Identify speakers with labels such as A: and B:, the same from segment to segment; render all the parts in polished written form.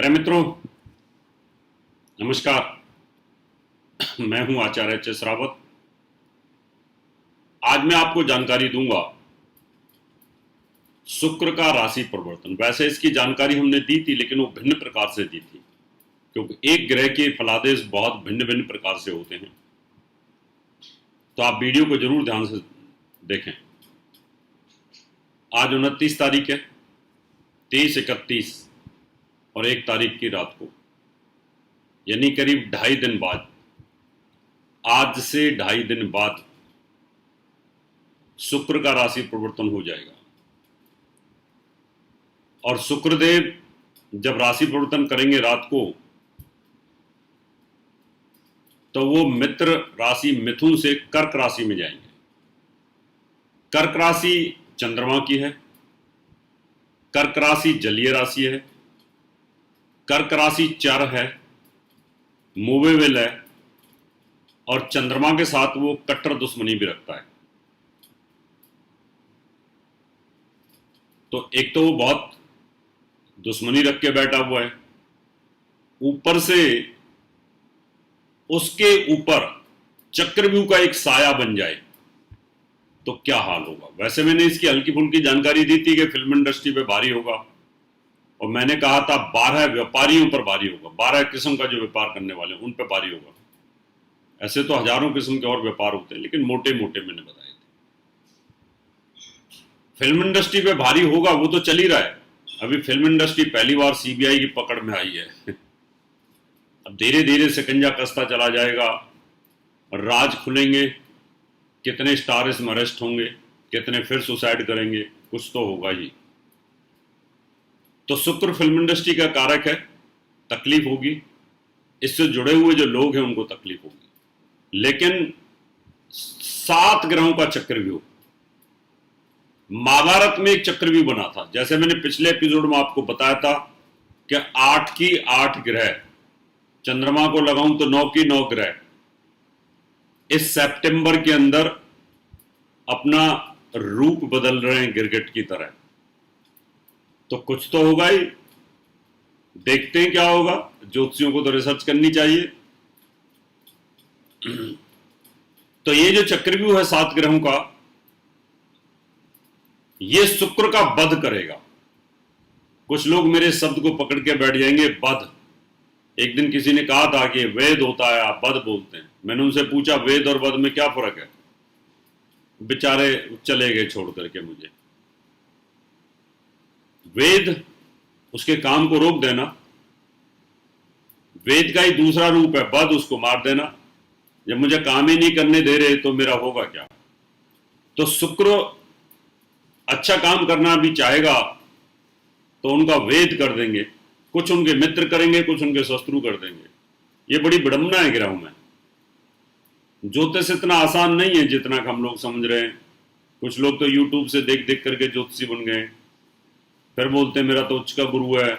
A: प्यारे मित्रों, नमस्कार। मैं हूं आचार्य एच.एस. रावत। आज मैं आपको जानकारी दूंगा शुक्र का राशि परिवर्तन। वैसे इसकी जानकारी हमने दी थी, लेकिन वो भिन्न प्रकार से दी थी, क्योंकि एक ग्रह के फलादेश बहुत भिन्न भिन्न प्रकार से होते हैं। तो आप वीडियो को जरूर ध्यान से देखें। आज 29 तारीख है, 23, 31 और 1 तारीख की रात को, यानी करीब 2.5 दिन बाद, आज से 2.5 दिन बाद शुक्र का राशि परिवर्तन हो जाएगा। और शुक्रदेव जब राशि परिवर्तन करेंगे रात को, तो वो मित्र राशि मिथुन से कर्क राशि में जाएंगे। कर्क राशि चंद्रमा की है, कर्क राशि जलीय राशि है, कर्क राशि चर है, मूवेबल है, और चंद्रमा के साथ वो कट्टर दुश्मनी भी रखता है। तो एक तो वो बहुत दुश्मनी रख के बैठा हुआ है, ऊपर से उसके ऊपर चक्रव्यूह का एक साया बन जाए तो क्या हाल होगा। वैसे मैंने इसकी हल्की फुल्की जानकारी दी थी कि फिल्म इंडस्ट्री पे भारी होगा, और मैंने कहा था 12 व्यापारियों पर भारी होगा। 12 किस्म का जो व्यापार करने वाले हैं उन पर भारी होगा। ऐसे तो हजारों किस्म के और व्यापार होते हैं, लेकिन मोटे मोटे मैंने बताए थे। फिल्म इंडस्ट्री पे भारी होगा वो तो चल ही रहा है। अभी फिल्म इंडस्ट्री पहली बार सीबीआई की पकड़ में आई है। अब धीरे धीरे शिकंजा कसता चला जाएगा, राज खुलेंगे, कितने स्टार इसमें अरेस्ट होंगे, कितने फिर सुसाइड करेंगे, कुछ तो होगा ही। तो शुक्र फिल्म इंडस्ट्री का कारक है, तकलीफ होगी। इससे जुड़े हुए जो लोग हैं उनको तकलीफ होगी। लेकिन 7 ग्रहों का चक्रव्यूह, महाभारत में एक चक्रव्यूह बना था। जैसे मैंने पिछले एपिसोड में आपको बताया था कि 8 की 8 ग्रह, चंद्रमा को लगाऊं तो 9 की 9 ग्रह इस सितंबर के अंदर अपना रूप बदल रहे हैं गिरगिट की तरह। तो कुछ तो होगा ही, देखते हैं क्या होगा। ज्योतिषियों को तो रिसर्च करनी चाहिए। तो ये जो चक्रव्यूह है 7 ग्रहों का, ये शुक्र का वध करेगा। कुछ लोग मेरे शब्द को पकड़ के बैठ जाएंगे, वध। एक दिन किसी ने कहा था कि वेद होता है, आप वध बोलते हैं। मैंने उनसे पूछा वेद और वध में क्या फर्क है। बेचारे चले गए छोड़ करके मुझे। वेद उसके काम को रोक देना, वेद का ही दूसरा रूप है वध, उसको मार देना। जब मुझे काम ही नहीं करने दे रहे तो मेरा होगा क्या। तो शुक्र अच्छा काम करना भी चाहेगा तो उनका वेद कर देंगे, कुछ उनके मित्र करेंगे, कुछ उनके शत्रु कर देंगे। ये बड़ी विडंबना है ग्रहों में। ज्योतिष इतना आसान नहीं है जितना हम लोग समझ रहे हैं। कुछ लोग तो यूट्यूब से देख देख करके ज्योतिषी बन गए, फिर बोलते हैं मेरा तो उच्च का गुरु है,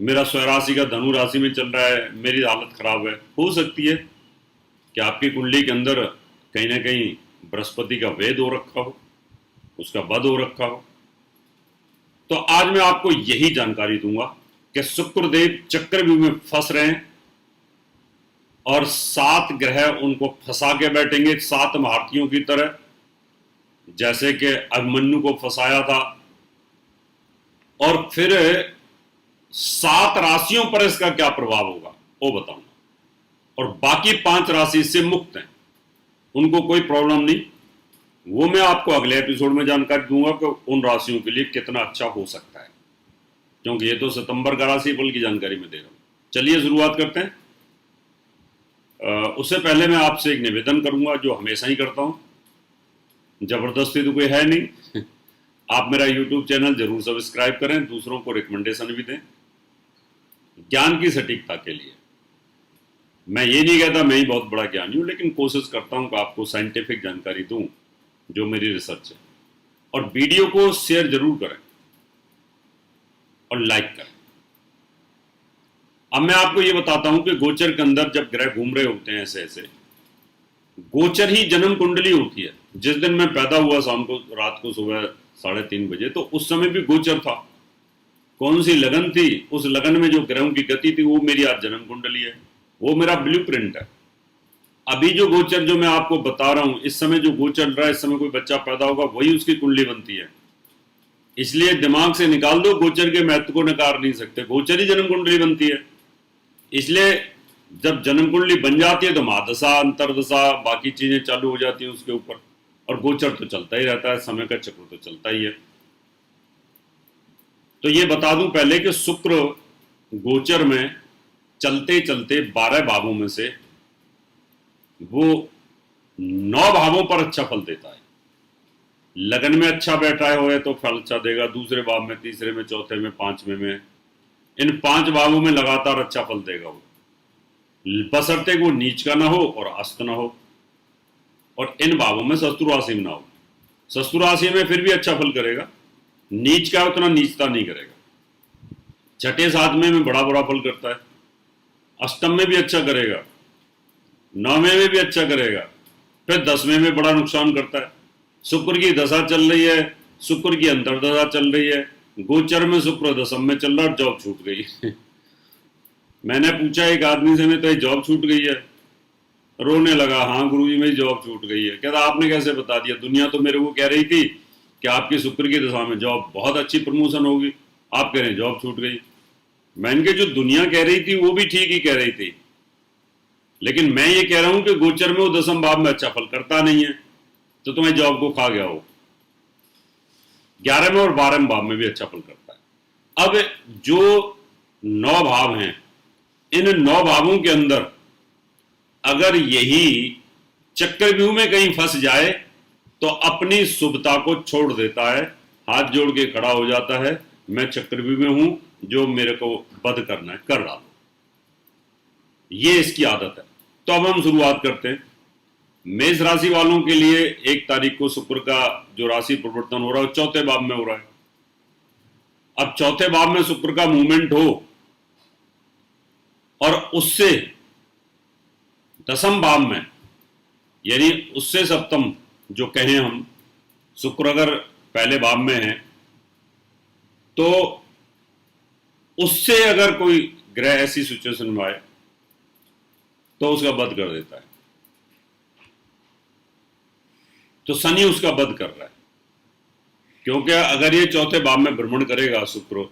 A: मेरा स्वराशि का धनु राशि में चल रहा है, मेरी हालत खराब है। हो सकती है कि आपकी कुंडली के अंदर कहीं ना कहीं बृहस्पति का वेद हो रखा हो, उसका वध हो रखा हो। तो आज मैं आपको यही जानकारी दूंगा कि शुक्रदेव चक्रव्यूह में फंस रहे हैं और 7 ग्रह उनको फंसा के बैठेंगे, 7 महारथियों की तरह, जैसे कि अभिमन्यु को फंसाया था। और फिर 7 राशियों पर इसका क्या प्रभाव होगा वो बताऊंगा। और बाकी 5 राशि से मुक्त हैं, उनको कोई प्रॉब्लम नहीं। वो मैं आपको अगले एपिसोड में जानकारी दूंगा कि उन राशियों के लिए कितना अच्छा हो सकता है, क्योंकि ये तो सितंबर का राशिफल की जानकारी मैं दे रहा हूं। चलिए शुरुआत करते हैं। उससे पहले मैं आपसे एक निवेदन करूंगा, जो हमेशा ही करता हूं, जबरदस्ती तो कोई है नहीं। आप मेरा यूट्यूब चैनल जरूर सब्सक्राइब करें, दूसरों को रिकमेंडेशन भी दें ज्ञान की सटीकता के लिए। मैं ये नहीं कहता मैं ही बहुत बड़ा ज्ञानी हूं, लेकिन कोशिश करता हूं कि आपको साइंटिफिक जानकारी दूं जो मेरी रिसर्च है। और वीडियो को शेयर जरूर करें और लाइक करें। अब मैं आपको ये बताता हूं कि गोचर के अंदर जब ग्रह घूम रहे होते हैं ऐसे ऐसे, गोचर ही जन्म कुंडली होती है। जिस दिन मैं पैदा हुआ शाम को, रात को सुबह 3:30 बजे, तो उस समय भी गोचर था। कौन सी लगन थी, उस लगन में जो ग्रहों की गति थी, वो मेरी आज जन्म कुंडली है, वो मेरा ब्लूप्रिंट है। अभी जो गोचर जो मैं आपको बता रहा हूं, इस समय जो गोचर चल रहा है, इस समय कोई बच्चा पैदा होगा, वही उसकी कुंडली बनती है। इसलिए दिमाग से निकाल दो, गोचर के महत्व को नकार नहीं सकते, गोचर ही जन्म कुंडली बनती है। इसलिए जब जन्म कुंडली बन जाती है तो महादशा, अंतरदशा, बाकी चीजें चालू हो जाती हैं उसके ऊपर, और गोचर तो चलता ही रहता है, समय का चक्र तो चलता ही है। तो ये बता दूं पहले कि शुक्र गोचर में चलते चलते 12 भावों में से वो 9 भावों पर अच्छा फल देता है। लगन में अच्छा बैठा है तो फल अच्छा देगा, दूसरे भाव में, तीसरे में, चौथे में, पांचवें में, इन 5 भावों में लगातार अच्छा फल देगा वो, बशर्ते वो नीच का ना हो और अस्त ना हो, और इन भावों में शत्रु राशि में ना हो। शत्रु राशि में फिर भी अच्छा फल करेगा, नीच का उतना नीचता नहीं करेगा। छठे सातवें में बड़ा बुरा फल करता है, अष्टम में भी अच्छा करेगा, 9वें में भी अच्छा करेगा, फिर 10वें में बड़ा नुकसान करता है। शुक्र की दशा चल रही है, शुक्र की अंतरदशा चल रही है, गोचर में शुक्र दशम में चल रहा है, जॉब छूट गई। मैंने पूछा एक आदमी से, मैं तो जॉब छूट गई है, रोने लगा। हाँ गुरुजी मेरी जॉब छूट गई है। कहता आपने कैसे बता दिया, दुनिया तो मेरे को कह रही थी कि आपकी शुक्र की दशा में जॉब बहुत अच्छी प्रमोशन होगी, आप कह रहे हैं जॉब छूट गई। मैंने कहा जो दुनिया कह रही थी वो भी ठीक ही कह रही थी, लेकिन मैं ये कह रहा हूं कि गोचर में वो दसम भाव में अच्छा फल करता नहीं है, तो तुम्हें जॉब को खा गया हो। 11वें और 12वें भाव में भी अच्छा फल करता है। अब जो 9 भाव हैं, इन 9 भावों के अंदर अगर यही चक्रव्यूह में कहीं फंस जाए तो अपनी शुभता को छोड़ देता है, हाथ जोड़ के खड़ा हो जाता है, मैं चक्रव्यूह में हूं, जो मेरे को वध करना है कर डालो। ये इसकी आदत है। तो अब हम शुरुआत करते हैं। मेष राशि वालों के लिए 1 तारीख को शुक्र का जो राशि परिवर्तन हो रहा है, 4थे भाव में हो रहा है। अब 4थे भाव में शुक्र का मूवमेंट हो और उससे 10th भाव में, यानी उससे सप्तम जो कहें हम, शुक्र अगर पहले भाव में है तो उससे अगर कोई ग्रह ऐसी सिचुएशन में आए तो उसका वध कर देता है। तो शनि उसका वध कर रहा है, क्योंकि अगर ये 4थे भाव में भ्रमण करेगा शुक्र,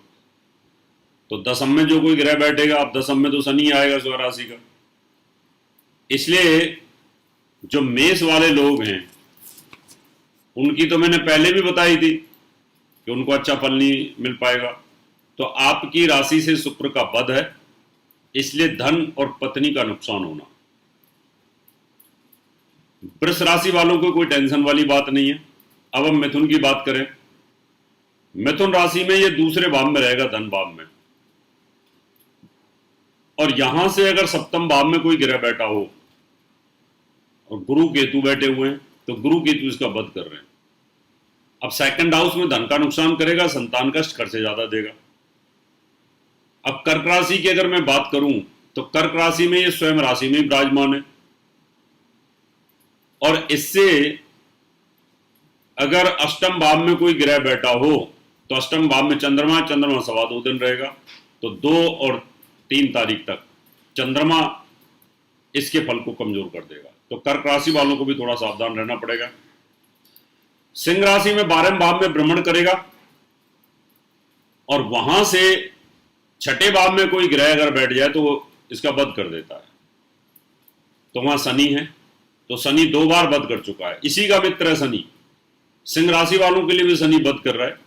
A: तो 10th में जो कोई ग्रह बैठेगा, अब 10th में तो शनि आएगा स्वराशि का। इसलिए जो मेष वाले लोग हैं उनकी तो मैंने पहले भी बताई थी कि उनको अच्छा फल नहीं मिल पाएगा। तो आपकी राशि से शुक्र का वध है, इसलिए धन और पत्नी का नुकसान होना। वृष राशि वालों को कोई टेंशन वाली बात नहीं है। अब हम मिथुन की बात करें, मिथुन राशि में ये दूसरे भाव में रहेगा, धन भाव में, और यहां से अगर सप्तम भाव में कोई ग्रह बैठा हो और गुरु केतु बैठे हुए हैं, तो गुरु केतु इसका वध कर रहे हैं। अब सेकंड हाउस में धन का नुकसान करेगा, संतान कष्ट खर्चे ज्यादा देगा। अब कर्क राशि की अगर मैं बात करूं तो कर्क राशि में ये स्वयं राशि में विराजमान है, और इससे अगर अष्टम भाव में कोई ग्रह बैठा हो तो अष्टम भाव में चंद्रमा 2.25 दिन रहेगा, तो 2 और 3 तारीख तक चंद्रमा इसके फल को कमजोर कर देगा। तो कर्क राशि वालों को भी थोड़ा सावधान रहना पड़ेगा। सिंह राशि में 12वें भाव में भ्रमण करेगा, और वहां से 6ठे भाव में कोई ग्रह अगर बैठ जाए तो वो इसका वध कर देता है। तो वहां शनि है, तो शनि 2 बार वध कर चुका है, इसी का मित्र है शनि। सिंह राशि वालों के लिए भी शनि वध कर रहा है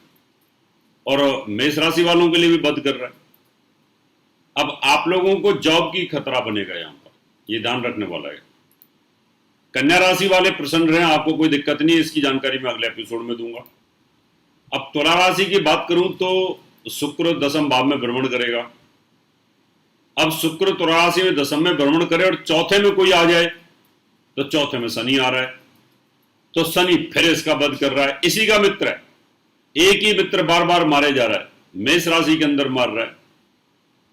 A: और मेष राशि वालों के लिए भी वध कर रहा है। अब आप लोगों को जॉब की खतरा बनेगा, यहां पर ये ध्यान रखने वाला है। कन्या राशि वाले प्रसन्न रहें, आपको कोई दिक्कत नहीं है, इसकी जानकारी मैं अगले एपिसोड में दूंगा। अब तुला राशि की बात करूं तो शुक्र 10th भाव में भ्रमण करेगा। अब शुक्र तुला राशि में 10th में भ्रमण करे और 4थे में कोई आ जाए, तो 4थे में शनि आ रहा है, तो शनि फिर इसका वध कर रहा है, इसी का मित्र है। एक ही मित्र बार बार मारे जा रहा है, मेष राशि के अंदर मार रहा है,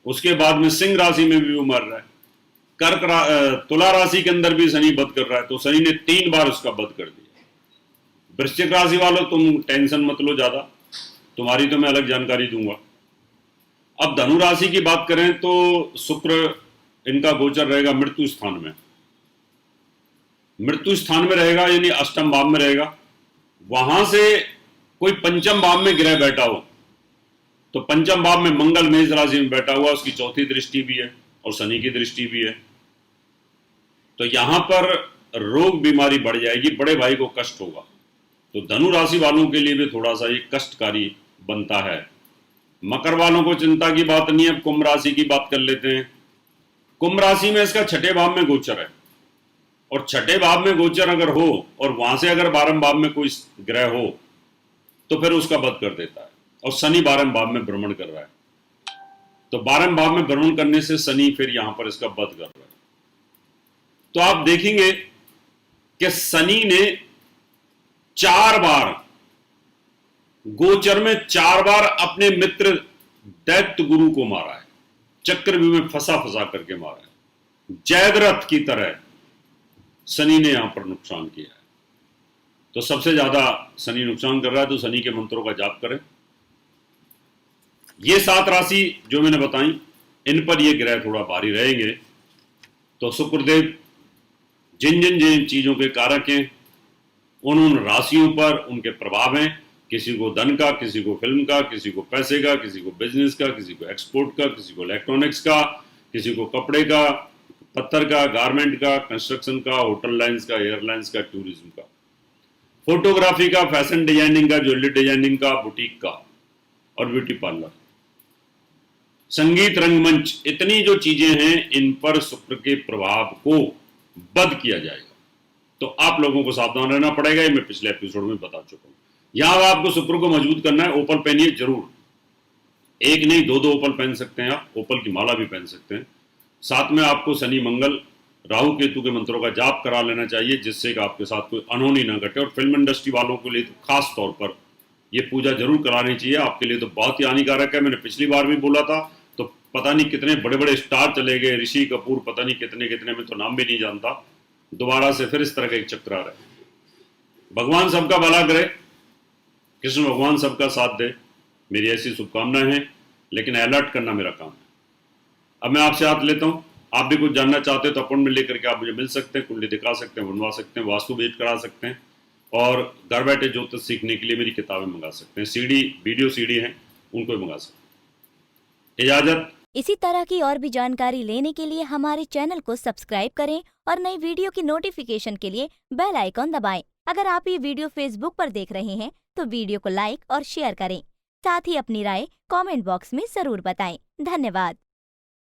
A: उसके बाद में सिंह राशि में भी वो मार रहा है, तुला राशि के अंदर भी शनि वध कर रहा है, तो शनि ने 3 बार उसका वध कर दिया। वृश्चिक राशि वालों तुम टेंशन मत लो ज्यादा, तुम्हारी तो मैं अलग जानकारी दूंगा। अब धनु राशि की बात करें तो शुक्र इनका गोचर रहेगा मृत्यु स्थान में। मृत्यु स्थान में रहेगा यानी अष्टम भाव में रहेगा। वहां से कोई पंचम भाव में ग्रह बैठा हो तो पंचम भाव में मंगल मेष राशि में बैठा हुआ, उसकी चौथी दृष्टि भी है और शनि की दृष्टि भी है। तो यहां पर रोग बीमारी बढ़ जाएगी, बड़े भाई को कष्ट होगा। तो धनु राशि वालों के लिए भी थोड़ा सा ये कष्टकारी बनता है। मकर वालों को चिंता की बात नहीं है। अब कुंभ राशि की बात कर लेते हैं। कुंभ राशि में इसका छठे भाव में गोचर है, और छठे भाव में गोचर अगर हो और वहां से अगर 12वें भाव में कोई ग्रह हो तो फिर उसका वध कर देता है। और शनि 12वें भाव में भ्रमण कर रहा है, तो 12वें भाव में भ्रमण करने से शनि फिर यहां पर इसका वध कर रहा है। तो आप देखेंगे कि शनि ने 4 बार गोचर में 4 बार अपने मित्र दैत्य गुरु को मारा है, चक्रव्यूह में फंसा फंसा करके मारा है। जयद्रथ की तरह शनि ने यहां पर नुकसान किया है। तो सबसे ज्यादा शनि नुकसान कर रहा है, तो शनि के मंत्रों का जाप करें। ये 7 राशि जो मैंने बताई, इन पर ये ग्रह थोड़ा भारी रहेंगे। तो शुक्रदेव जिन जिन जिन चीजों के कारक हैं उन राशियों पर उनके प्रभाव हैं। किसी को धन का, किसी को फिल्म का, किसी को पैसे का, किसी को बिजनेस का, किसी को एक्सपोर्ट का, किसी को इलेक्ट्रॉनिक्स का, किसी को कपड़े का, पत्थर का, गारमेंट का, कंस्ट्रक्शन का, होटल लाइंस का, एयरलाइंस का, टूरिज्म का, फोटोग्राफी का, फैशन डिजाइनिंग का, ज्वेलरी डिजाइनिंग का, बुटीक का और ब्यूटी पार्लर, संगीत, रंगमंच, इतनी जो चीजें हैं इन पर शुक्र के प्रभाव को बंद किया जाएगा। तो आप लोगों को सावधान रहना पड़ेगा। ये मैं पिछले एपिसोड में बता चुका हूं। यहां आपको शुक्र को मजबूत करना है। ओपल पहनिए जरूर, एक नहीं 2 ओपल पहन सकते हैं आप, ओपल की माला भी पहन सकते हैं। साथ में आपको शनि मंगल राहु केतु के मंत्रों का जाप करा लेना चाहिए, जिससे कि आपके साथ कोई अनहोनी ना घटे। और फिल्म इंडस्ट्री वालों के लिए तो खास तौर पर यह पूजा जरूर करानी चाहिए। आपके लिए तो बहुत ही हानिकारक है। मैंने पिछली बार भी बोला था, तो पता नहीं कितने बड़े बड़े स्टार चले गए, ऋषि कपूर, पता नहीं कितने कितने, में तो नाम भी नहीं जानता। दोबारा से फिर इस तरह का एक चक्कर आ रहा है। भगवान सबका भला करे, कृष्ण भगवान सबका साथ दे, मेरी ऐसी शुभकामनाएं हैं। लेकिन अलर्ट करना मेरा काम है। अब मैं आपसे हाथ लेता हूं। आप भी कुछ जानना चाहते हैं तो अपॉइंटमेंट लेकर के आप मुझे मिल सकते हैं, कुंडली दिखा सकते हैं, बनवा सकते हैं, वास्तु भेंट करा सकते हैं, और घर बैठे ज्योतिष सीखने के लिए मेरी किताबें मंगा सकते हैं। सीडी, वीडियो सीडी हैं, उनको मंगा सकते हैं। इजाजत।
B: इसी तरह की और भी जानकारी लेने के लिए हमारे चैनल को सब्सक्राइब करें और नई वीडियो की नोटिफिकेशन के लिए बेल आइकॉन दबाएं। अगर आप ये वीडियो फेसबुक पर देख रहे हैं तो वीडियो को लाइक और शेयर करें। साथ ही अपनी राय कमेंट बॉक्स में जरूर बताएं। धन्यवाद।